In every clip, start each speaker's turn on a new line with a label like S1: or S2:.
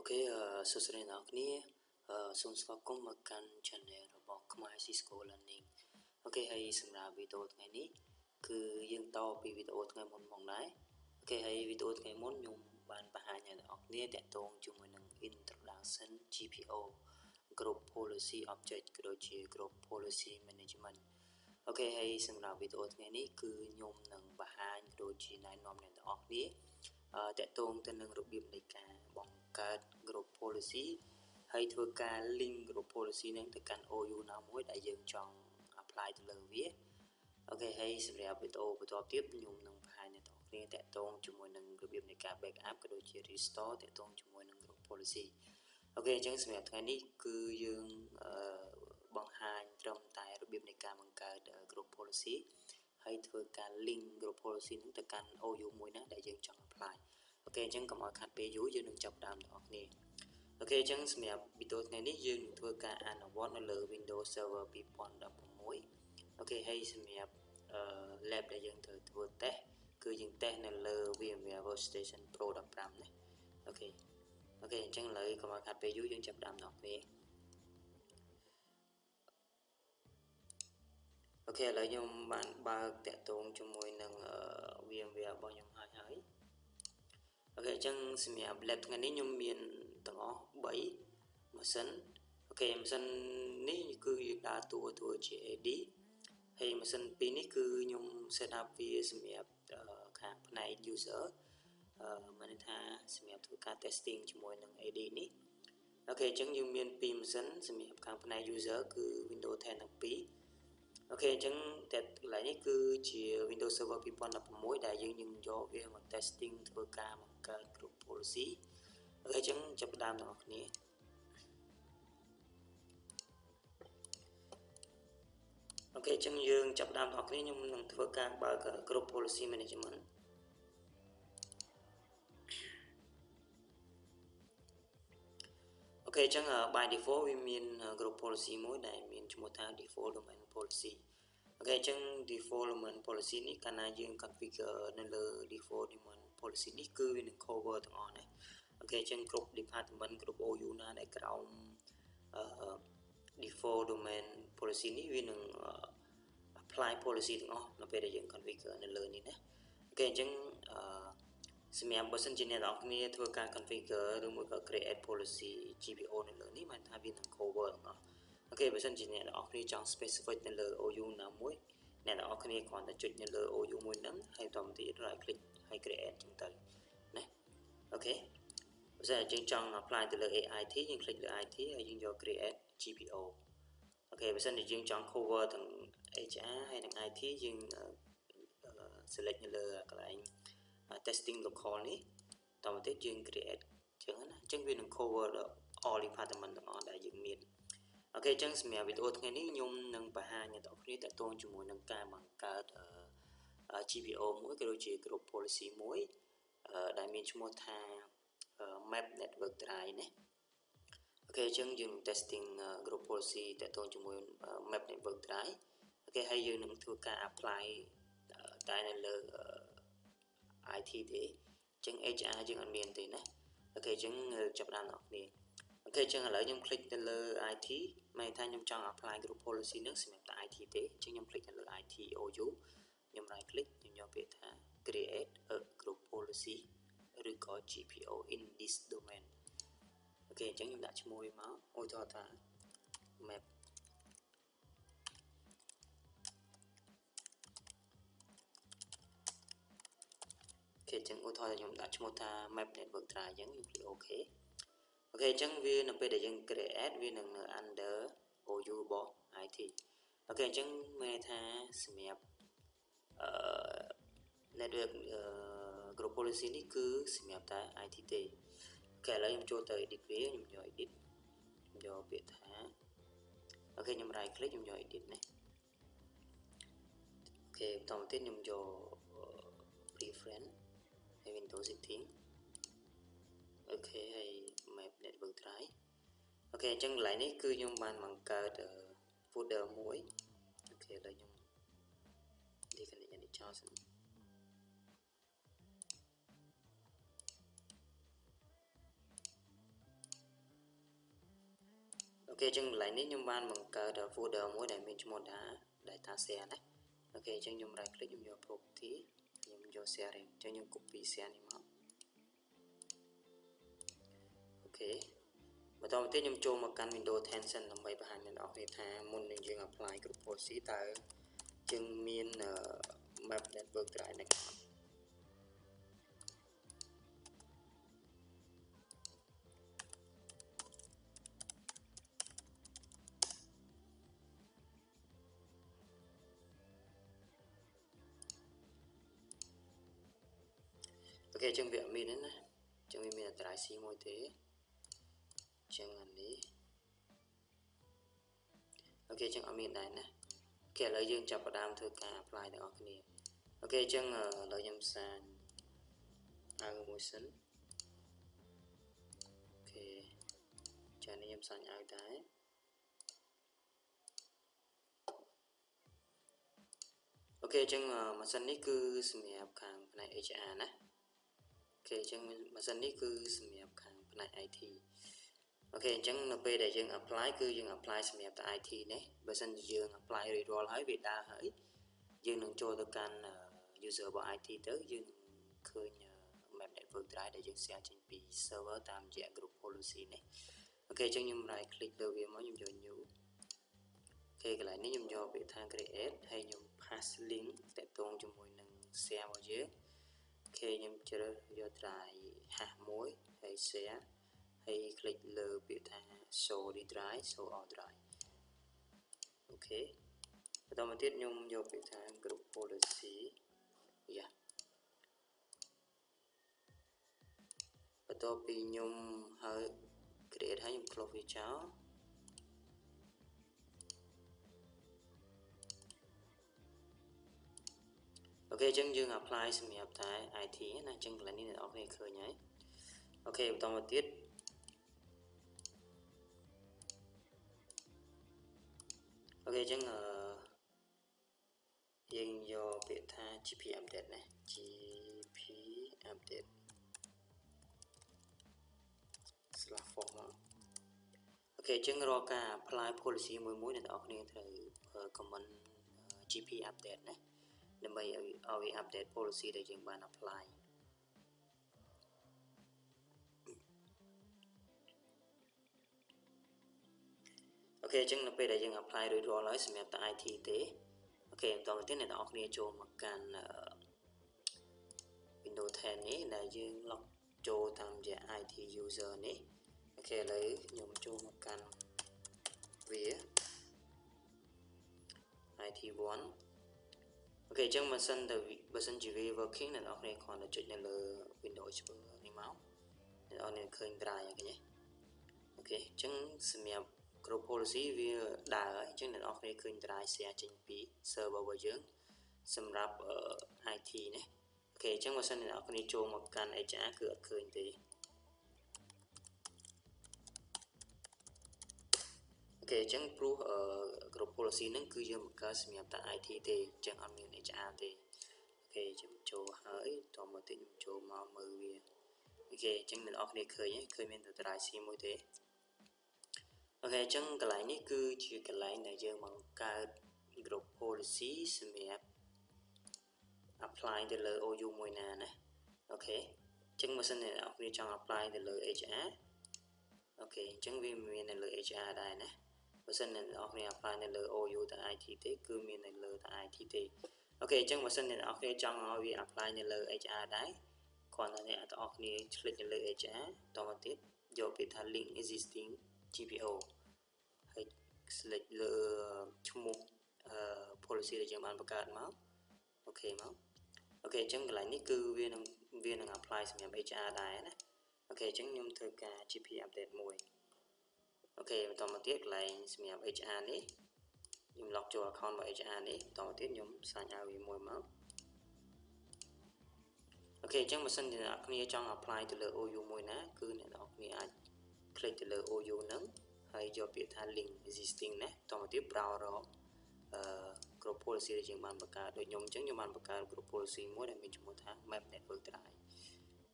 S1: Ok, số sợi nào kia, xuống vào cùng một căn channelរបស់ខ្មែរ Cisco Learning អូខេហើយសម្រាប់វីដេអូថ្ងៃនេះគឺយើងតពីវីដេអូថ្ងៃមុនមកដែរអូខេហើយវីដេអូថ្ងៃមុនខ្ញុំបានបង្ហាញឲ្យអ្នកនរគ្នាតាក់ទងជាមួយនឹង Introduction GPO Group Policy Object ក៏ដូចជា Group Policy Management អូខេហើយសម្រាប់វីដេអូថ្ងៃនេះគឺខ្ញុំនឹងបង្ហាញក៏ដូចជាណែនាំអ្នកនរគ្នាតាក់ទងទៅនឹងរបៀបនៃការបង្កើត Group Policy ហើយធ្វើការ link Group Policy នឹងទៅកាន់ OU ណាមួយដែលយើងចង់ apply ទៅលើវាអូខេហើយសម្រាប់វីដេអូបន្តទៀតខ្ញុំនឹងបង្ហាញអ្នកនរគ្នាតាក់ទងជាមួយនឹងរបៀបនៃការ backup ក៏ដូចជា restore តាក់ទងជាមួយនឹង Group Policy អូខេអញ្ចឹងសម្រាប់ថ្ងៃនេះគឺយើងបង្ហាញត្រឹមតែរបៀបនៃការបង្កើត Group Policy ហើយធ្វើការ link Group Policy នឹងទៅកាន់ OU មួយណាដែលយើងចង់ apply អូខេអញ្ចឹងកុំឲ្យខាត់ពេលយូរយើងនឹងចាប់ផ្ដើមទាំងអស់គ្នាអូខេអញ្ចឹងសម្រាប់វីដេអូថ្ងៃនេះយើងនឹងធ្វើការអនុវត្តនៅលើ Windows Server 2016អូខេហើយសម្រាប់lab ដែលយើងត្រូវធ្វើ test គឺយើង test នៅលើ VMware Workstation Pro 15ណាអូខេអញ្ចឹងឥឡូវកុំឲ្យខាត់ពេលយូរយើងចាប់ផ្ដើមទាំងអស់គ្នាអូខេឥឡូវខ្ញុំបានបើកតាក់ទងជាមួយនឹង VMware របស់ខ្ញុំហើយអូខេអញ្ចឹងសម្រាប់ lab ថ្ងៃនេះខ្ញុំមានទាំងអស់3ម៉ាស៊ីនអូខេម៉ាស៊ីននេះគឺយើងដើរតួជា AD ហើយម៉ាស៊ីន2នេះគឺខ្ញុំ set up វាសម្រាប់ខាងផ្នែក user មានន័យថាសម្រាប់ធ្វើការ testing ជាមួយនឹង AD នេះអូខេអញ្ចឹងយើងមាន2ម៉ាស៊ីនសម្រាប់ខាងផ្នែក user គឺ Windows 10 ទាំង2អូខេអញ្ចឹងតែកន្លែងនេះគឺជា Windows Server 2016ដែលយើងយកវាមក testing ធ្វើការបង្កើត Group Policy អូខេអញ្ចឹងចាប់ផ្ដើមទាំងអស់គ្នាអូខេអញ្ចឹងយើងចាប់ផ្ដើមទាំងអស់គ្នាខ្ញុំនឹងធ្វើការបើក Group Policy Managementអូខេអញ្ចឹង by default វាមាន Group Policy មួយដែលមានឈ្មោះថា Default Domain Policy អូខេអញ្ចឹង Default Domain Policy នេះកាលណាយើង configure នៅលើ Default Domain Policy នេះគឺវានឹង cover ទាំងអស់ណាអូខេអញ្ចឹងគ្រប់ department គ្រប់ OU ណាដែលក្រោមDefault Domain Policy នេះវានឹង apply policy ទាំងអស់នៅពេលដែលយើង configure នៅលើនេះណាអូខេអញ្ចឹងសម្រាប់បើសិនជាអ្នកនរគ្នាធ្វើការ configure ឬមួយក៏ create policy GPO នៅលើនេះបានថាវានឹង cover ទាំងអស់អូខេបើសិនជាអ្នកនរគ្នាចង់ specific នៅលើ OU ណាមួយអ្នកនរគ្នាគ្រាន់តែចុចនៅលើ OU មួយហ្នឹងហើយបន្តមកទៀត right click ហើយ create ចឹងទៅណាអូខេបើសិនជាយើងចង់ apply ទៅលើ IT យើង click លើ IT ហើយយើងយក create GPO អូខេបើសិនជាយើងចង់ cover ទាំង HR ហើយនិង IT យើង select នៅលើកន្លែង testing local នេះតទៅទៀតយើង create ចឹងណាអញ្ចឹងវានឹង cover all department ទាំងអស់ដែលយើងមានអូខេអញ្ចឹងសម្រាប់វីដេអូថ្ងៃនេះខ្ញុំនឹងបង្ហាញអ្នកនរគ្នាតាក់ទងជាមួយនឹងការបង្កើត GPO មួយក៏ដូចជា Group Policy មួយដែលមានឈ្មោះថា Map Network Drive ណាអូខេអញ្ចឹងយើង testing Group Policy តាក់ទងជាមួយ Map Network Drive អូខេហើយយើងនឹងធ្វើការ apply តែនៅលើ IT ទេអញ្ចឹង HR យើងអត់មានទេណាអូខេអញ្ចឹងចាប់ផ្ដើមអ្នកគ្នាអូខេអញ្ចឹងឥឡូវខ្ញុំ click ទៅលើ IT មានន័យថាខ្ញុំចង់ apply Group Policy នឹងសម្រាប់តែ IT ទេអញ្ចឹងខ្ញុំ click ទៅលើ IT OU ខ្ញុំ right click ខ្ញុំយកពាក្យថា create a Group Policy ឬក៏ GPO in this domain អូខេអញ្ចឹងខ្ញុំដាក់ឈ្មោះវាមកឧទាហរណ៍ថា mapអូខេអញ្ចឹងឧទាហរណ៍ខ្ញុំដាក់ឈ្មោះថា map network drive អញ្ចឹងខ្ញុំ click OK អូខេអញ្ចឹងវានៅពេលដែលយើង create វានឹងនៅ under OU របស់ IT អូខេអញ្ចឹងមានន័យថាសម្រាប់network Group Policy នេះគឺសម្រាប់តែ IT ទេអូខេឥឡូវខ្ញុំចូលទៅ edit វាខ្ញុំយក edit ខ្ញុំយកពាក្យថាអូខេខ្ញុំ right click ខ្ញុំយក edit ណាអូខេបន្តមកទៀតខ្ញុំយក preference ហើយ Windows setting អូខេហើយ map network drive អូខេអញ្ចឹងកន្លែងនេះគឺខ្ញុំបានបង្កើត folder មួយអូខេឥឡូវខ្ញុំ delete នេះចោលសិន ok chân lại nếu nhung ban bằng cờ đờ folder mỗi đại mình một đã data share này ok chân nhung right click nhung vô property nhung vô sharing chân nhung copy share này mà ok mà tao tiếp nhung cho một căn Windows 10 sân làm bài bản nên đọc thì thà môn mình dừng apply group policy tại chân miền map network tại này ok chân việc mình đấy nè chân mình là tại xí môi thế chân anh đi ok chân ở miền này nè ok lợi dương chập vào đam thôi cả apply được ok nè ok chân lợi nhầm sàn môi sấn ok chân này nhầm sàn ai đấy ok chân mà sân này cứ xem khang này HR nè ok chân mà sân này cứ xem khang này IT ok chân nó về để dương apply cứ dương apply xem tại IT này bởi sân dương apply rồi rồi hỏi việc đa hỏi dương能做到การ user របស់ IT ទៅយើងឃើញ map network drive ដែលយើង share ចេញពី server តាមរយៈ group policy នេះអូខេអញ្ចឹងខ្ញុំ right click លើវាមកខ្ញុំយក new អូខេកន្លែងនេះខ្ញុំយកពាក្យថា create ហើយខ្ញុំ pass link តាក់ទងជាមួយនឹង share របស់យើងអូខេខ្ញុំជ្រើសយក drive hash មួយហើយ share ហើយ click លើពាក្យថា show the drive show all drive អូខេបន្តមកទៀតខ្ញុំយកពាក្យថា group policy យ៉ាបន្ទាប់ពីខ្ញុំហើយ create ហើយខ្ញុំ close វាចោលអូខេអញ្ចឹងយើង apply សម្រាប់តែ IT ណាអញ្ចឹងកន្លែងនេះអ្នកនរគ្នាឃើញហើយអូខេបន្តមកទៀតអូខេអញ្ចឹងយើងយកពាក្យថា GP update ណា GP update /for អូខេអញ្ចឹងរាល់ការ apply policy មួយអ្នកនរគ្នាត្រូវ comment GP update ណាដើម្បីឲ្យ update policy ដែលយើងបាន apply អូខេអញ្ចឹងនៅពេលដែលយើង apply រួចរាល់ហើយសម្រាប់តែ IT ទេអូខេបន្តទៅទៀតអ្នកនរគ្នាចូលមកកាន់ Windows 10 នេះដែលយើង log ចូលតាមរយៈ IT user នេះអូខេឥឡូវខ្ញុំចូលមកកាន់វា IT1 អូខេអញ្ចឹងបើសិនជាវា working អ្នកនរគ្នាគ្រាន់តែចុចនៅលើ Windows Explorer នេះមកអ្នកនរគ្នាឃើញ drive ហ្នឹងណាអូខេអញ្ចឹងសម្រាប់ group policy វាដើរហើយអញ្ចឹងអ្នកនរគ្នាឃើញ drive share ចេញពី server របស់យើងសម្រាប់ IT ណាអូខេអញ្ចឹងបើសិនអ្នកនរគ្នាចូលមកកាន់ HR គឺអត់ឃើញទេអូខេអញ្ចឹងព្រោះgroup policy ហ្នឹងគឺយើងបង្កើតសម្រាប់តែ IT ទេអញ្ចឹងអត់មាន HR ទេអូខេខ្ញុំចូលហើយតមកទៀតខ្ញុំចូលមកមើលវាអូខេអញ្ចឹងអ្នកនរគ្នាឃើញមានតែ drive C មួយទេអូខេអញ្ចឹងកន្លែងនេះគឺជាកន្លែងដែលយើងបង្កើត group policy សម្រាប់ apply ទៅលើ OU មួយណាណាអូខេអញ្ចឹងបើសិនអ្នកនរគ្នាចង់ apply ទៅលើ HR អូខេអញ្ចឹងវាមាននៅលើ HR ដែរណាបើសិនអ្នកនរគ្នា apply នៅលើ OU តែ IT ទេគឺមាននៅលើតែ IT ទេអូខេអញ្ចឹងបើសិនអ្នកនរគ្នាចង់ឲ្យវា apply នៅលើ HR ដែរគ្រាន់តែអ្នកទាំងអស់គ្នា click នៅលើ HR តមកទៀតយកពាក្យថា link existing GPO ហើយ select លើឈ្មោះpolicy ដែលយើងបានបង្កើតមកអូខេមកអូខេអញ្ចឹងកន្លែងនេះគឺវានឹង apply សម្រាប់ HR ដែរណាអូខេអញ្ចឹងខ្ញុំធ្វើការ GP update មួយអូខេបន្តមកទៀតកន្លែងសម្រាប់ HR នេះខ្ញុំ log ចូល account របស់ HR នេះបន្តមកទៀតខ្ញុំ sign out វាមួយមកអូខេអញ្ចឹងបើសិនជាអ្នកគ្នាចង់ apply ទៅលើ OU មួយណាគឺអ្នកនរគ្នាអាច click ទៅលើ OU ហ្នឹងហើយយកពាក្យថា link existing ណាបន្តមកទៀត browse group policy ដែលយើងបានបង្កើតដូចខ្ញុំអញ្ចឹងខ្ញុំបានបង្កើត group policy មួយដែលមានឈ្មោះថា map network drive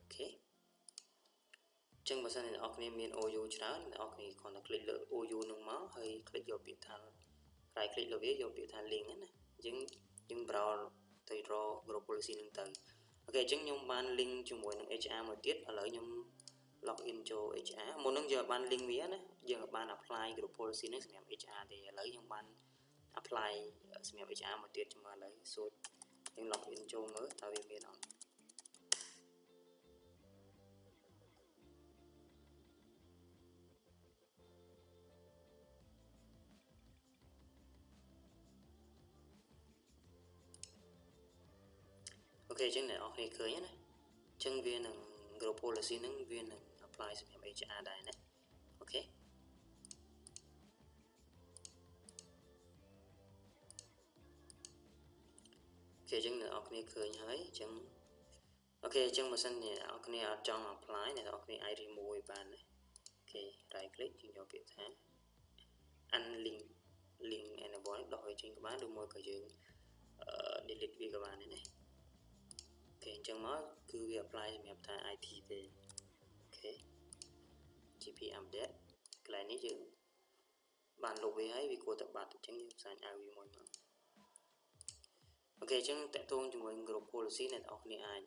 S1: អូខេ ចឹងបើសិនអ្នកនរគ្នាមាន OU ច្រើនអ្នកនរគ្នាគ្រាន់តែ click លើ OU នឹងមកហើយ click យកពាក្យថាក្រោយ click លើវាយកពាក្យថា link ណាយើង browse ទៅ draw group policy នឹងទៅអូខេអញ្ចឹងខ្ញុំបាន link ជាមួយនឹង HR មួយទៀតឥឡូវខ្ញុំ log in ចូល HR មុនហ្នឹងយើងបាន link វាណាយើងបាន apply group policy នេះសម្រាប់ HR ទេឥឡូវខ្ញុំបាន apply សម្រាប់ HR មួយទៀតជាមួយឥឡូវសួរយើង log in ចូលមើលតើវាមានអត់អូខេអញ្ចឹងអ្នកនរគ្នាឃើញណាអញ្ចឹងវានឹង group policy ហ្នឹងវានឹង apply សម្រាប់ HR ដែរណាអូខេគេអញ្ចឹងអ្នកនរគ្នាឃើញហើយអញ្ចឹងអូខេអញ្ចឹងបើសិនជាអ្នកនរគ្នាអត់ចង់ apply អ្នកនរគ្នាអាច remove បានណាអូខេ right click យើងយកពាក្យថា unlink link enable ដោះឲ្យចេញក៏បានឬមួយក៏យើង delete វាក៏បានដែរណាអូខេអញ្ចឹងមកគឺវា apply សម្រាប់ថា IT ទេអូខេ GP update កន្លែងនេះយើងបានលុបវាហើយវាគួរតែបាត់អញ្ចឹងយើងផ្សាយឲ្យវាមួយមកអូខេអញ្ចឹងតកតងជាមួយ group policy អ្នកនរគ្នាអាច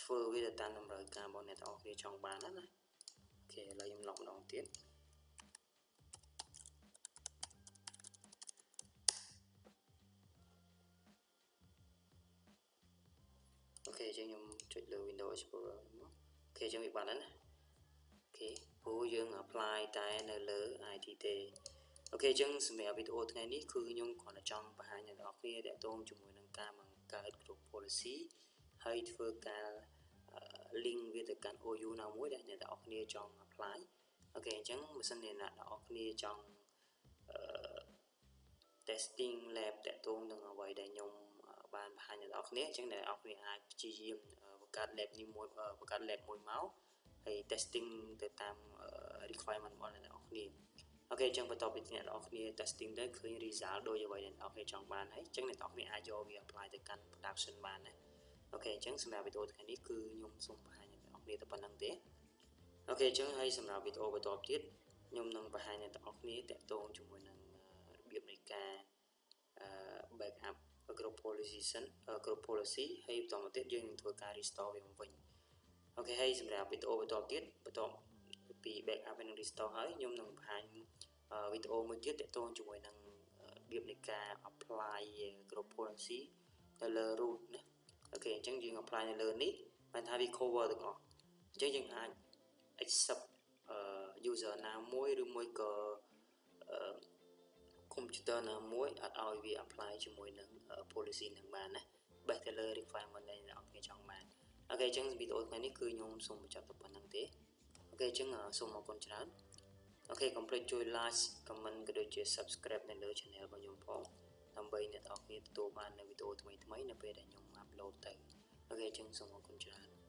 S1: ធ្វើវាទៅតាមតម្រូវការរបស់អ្នកនរគ្នាចង់បានណាអូខេឥឡូវខ្ញុំ log ម្ដងទៀតអូខេអញ្ចឹងខ្ញុំចុចលើ Windows Explorer មកអូខេអញ្ចឹងវាបាត់ហើយណាអូខេព្រោះយើង apply តែនៅលើ IT ទេអូខេអញ្ចឹងសម្រាប់វីដេអូថ្ងៃនេះគឺខ្ញុំគ្រាន់តែចង់បង្ហាញអ្នកនរគ្នាតកតងជាមួយនឹងការបង្កើត group policy ហើយធ្វើការ link វាទៅកាន់ OU ណាមួយដែលអ្នកនរគ្នាចង់ apply អូខេអញ្ចឹងបើសិនជាអ្នកនរគ្នាចង់testing lab តកតងនឹងអ្វីដែលខ្ញុំបានបង្ហាញអ្នកនរគ្នាអញ្ចឹងអ្នកនរគ្នាអាចព្យាយាមបង្កើត lab នេះមួយបង្កើត lab មួយមកហើយ testing ទៅតាម requirement របស់អ្នកនរគ្នាអូខេអញ្ចឹងបន្ទាប់ពីអ្នកនរគ្នា testing ទៅឃើញ result ដូចអ្វីដែលអ្នកនរគ្នាចង់បានហើយអញ្ចឹងអ្នកនរគ្នាអាចយកវា apply ទៅកាន់ production បានណាអូខេអញ្ចឹងសម្រាប់វីដេអូថ្ងៃនេះគឺខ្ញុំសូមបង្ហាញអ្នកនរគ្នាតែប៉ុណ្្នឹងទេអូខេអញ្ចឹងហើយសម្រាប់វីដេអូបន្តទៀតខ្ញុំនឹងបង្ហាញអ្នកនរគ្នាតកតងជាមួយនឹងរបៀបនៃការ backup group policy ហើយបន្តមកទៀតយើងនឹងធ្វើការ restore វាមកវិញអូខេហើយសម្រាប់វីដេអូបន្តទៀតបន្ទាប់ពី backup និង restore ហើយខ្ញុំនឹងបង្ហាញវីដេអូមួយទៀតតកតងជាមួយនឹងរបៀបនៃការ apply group policy ទៅលើ root ណាអូខេអញ្ចឹងយើង apply នៅលើនេះបានថាវា cover ទាំងអស់អញ្ចឹងយើងអាច accept user ណាមួយឬមួយក៏ computer ណាមួយអត់ឲ្យវា apply ជាមួយនឹង policy នឹងបានណាបេះទៅលើ requirement ដែលអ្នកនរគ្នាចង់បានអូខេអញ្ចឹងវីដេអូថ្ងៃនេះគឺខ្ញុំសូមបញ្ចប់តែប៉ុណ្្នឹងទេអូខេអញ្ចឹងសូមអរគុណច្រើនអូខេ complete ជួយ like comment ក៏ដូចជា subscribe នៅលើ channel របស់ខ្ញុំផងដើម្បីអ្នកនរគ្នាទទួលបាននៅវីដេអូថ្មីៗនៅពេលដែលខ្ញុំ upload ទៅអូខេអញ្ចឹងសូមអរគុណច្រើន